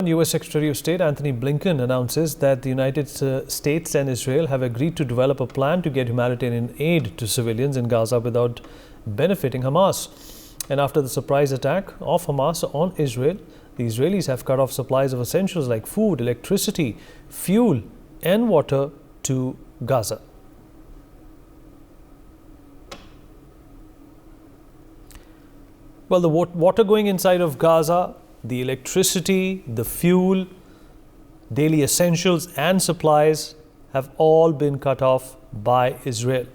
U.S. Secretary of State Antony Blinken announces that the United States and Israel have agreed to develop a plan to get humanitarian aid to civilians in Gaza without benefiting Hamas. And after the surprise attack of Hamas on Israel, the Israelis have cut off supplies of essentials like food, electricity, fuel and water to Gaza. Well, the water going inside of Gaza, the electricity, the fuel, daily essentials and supplies have all been cut off by Israel.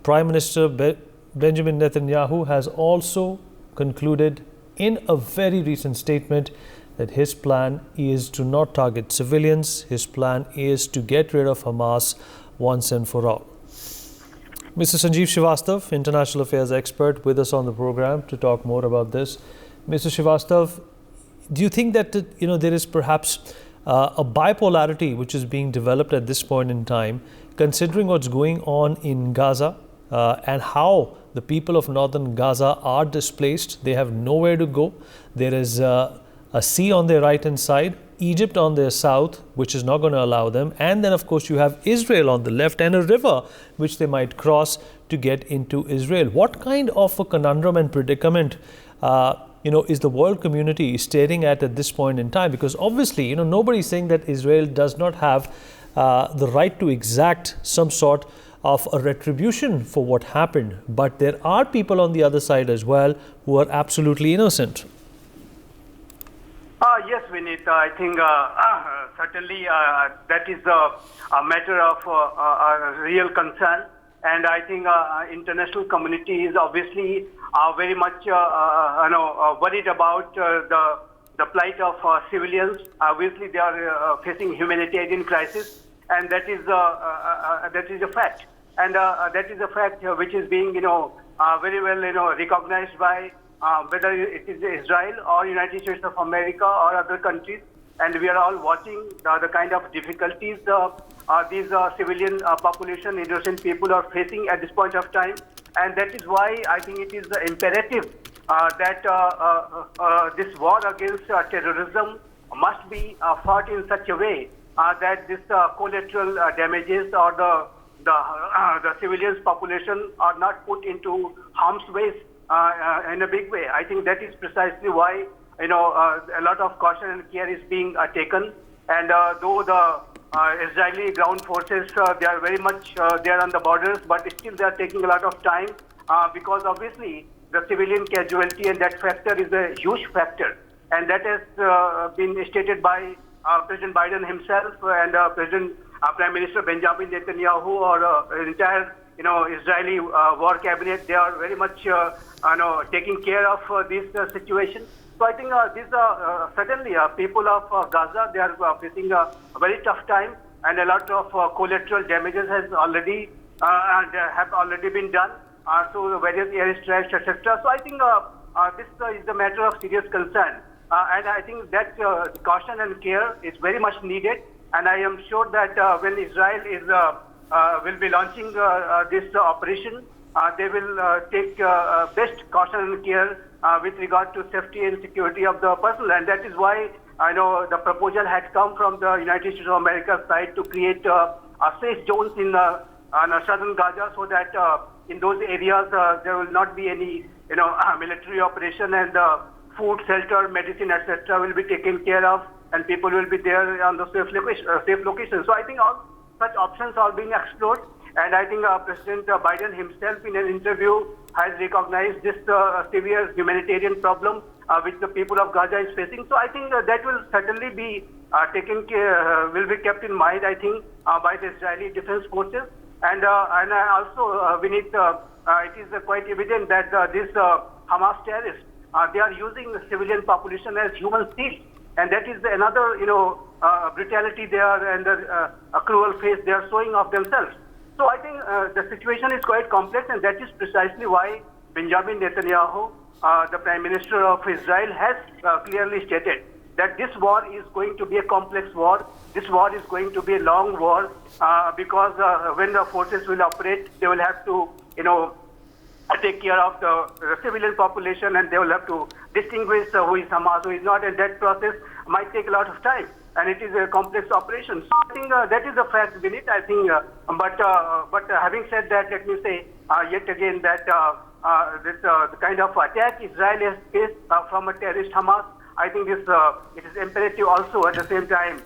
Prime Minister Benjamin Netanyahu has also concluded in a very recent statement that his plan is to not target civilians. His plan is to get rid of Hamas once and for all. Mr. Sanjeev Srivastav, international affairs expert, with us on the program to talk more about this. Mr. Srivastav, do you think that there is perhaps a bipolarity which is being developed at this point in time, considering what's going on in Gaza and how the people of northern Gaza are displaced? They have nowhere to go. There is a sea on their right hand side, Egypt on their south, which is not going to allow them. And then, of course, you have Israel on the left and a river which they might cross to get into Israel. What kind of a conundrum and predicament is the world community staring at this point in time? Because obviously, nobody's saying that Israel does not have the right to exact some sort of a retribution for what happened. But there are people on the other side as well who are absolutely innocent. Yes, Vinit, I think certainly that is a matter of real concern. And I think international community is obviously very much worried about the plight of civilians. Obviously, they are facing humanitarian crisis, and that is a fact. And that is a fact which is being very well recognized by whether it is Israel or United States of America or other countries. And we are all watching the kind of difficulties these civilian population, innocent people are facing at this point of time. And that is why I think it is imperative that this war against terrorism must be fought in such a way that this collateral damages or the civilians population are not put into harm's way in a big way. I think that is precisely why a lot of caution and care is being taken. And though the Israeli ground forces, they are very much there on the borders, but still they are taking a lot of time because obviously the civilian casualty and that factor is a huge factor. And that has been stated by President Biden himself and Prime Minister Benjamin Netanyahu or entire Israeli war cabinet. They are very much taking care of this situation. So I think these are certainly people of Gaza. They are facing a very tough time, and a lot of collateral damages has already been done. So the various airstrikes, etc. So I think this is a matter of serious concern, and I think that caution and care is very much needed. And I am sure that when Israel will be launching this operation, they will take best caution and care with regard to safety and security of the personnel. And that is why I know the proposal had come from the United States of America side to create safe zones in southern Gaza, so that in those areas there will not be any military operation, and food, shelter, medicine, etc. will be taken care of, and people will be there on the safe location. So I think all such options are being explored. And I think President Biden himself in an interview has recognized this severe humanitarian problem which the people of Gaza is facing. So I think that will certainly be will be kept in mind, I think, by the Israeli Defense Forces. And also, Vinit, it is quite evident that these Hamas terrorists, they are using the civilian population as human shields. And that is another, brutality there and a cruel face they are showing of themselves. So I think the situation is quite complex, and that is precisely why Benjamin Netanyahu, the Prime Minister of Israel, has clearly stated that this war is going to be a complex war. This war is going to be a long war because when the forces will operate, they will have to, take care of the civilian population, and they will have to distinguish who is Hamas, who is not, and that process might take a lot of time. And it is a complex operation. So I think that is the fact beneath. I think, but having said that, let me say yet again that this the kind of attack Israel has faced from a terrorist Hamas, I think it is imperative also at the same time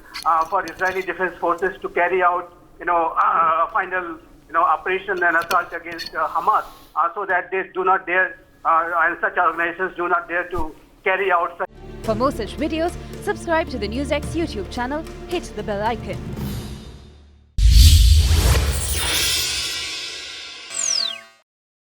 for Israeli defense forces to carry out, a final, operation and assault against Hamas, so that they do not dare, and such organizations do not dare to carry out such. For more such videos, subscribe to the NewsX YouTube channel, hit the bell icon.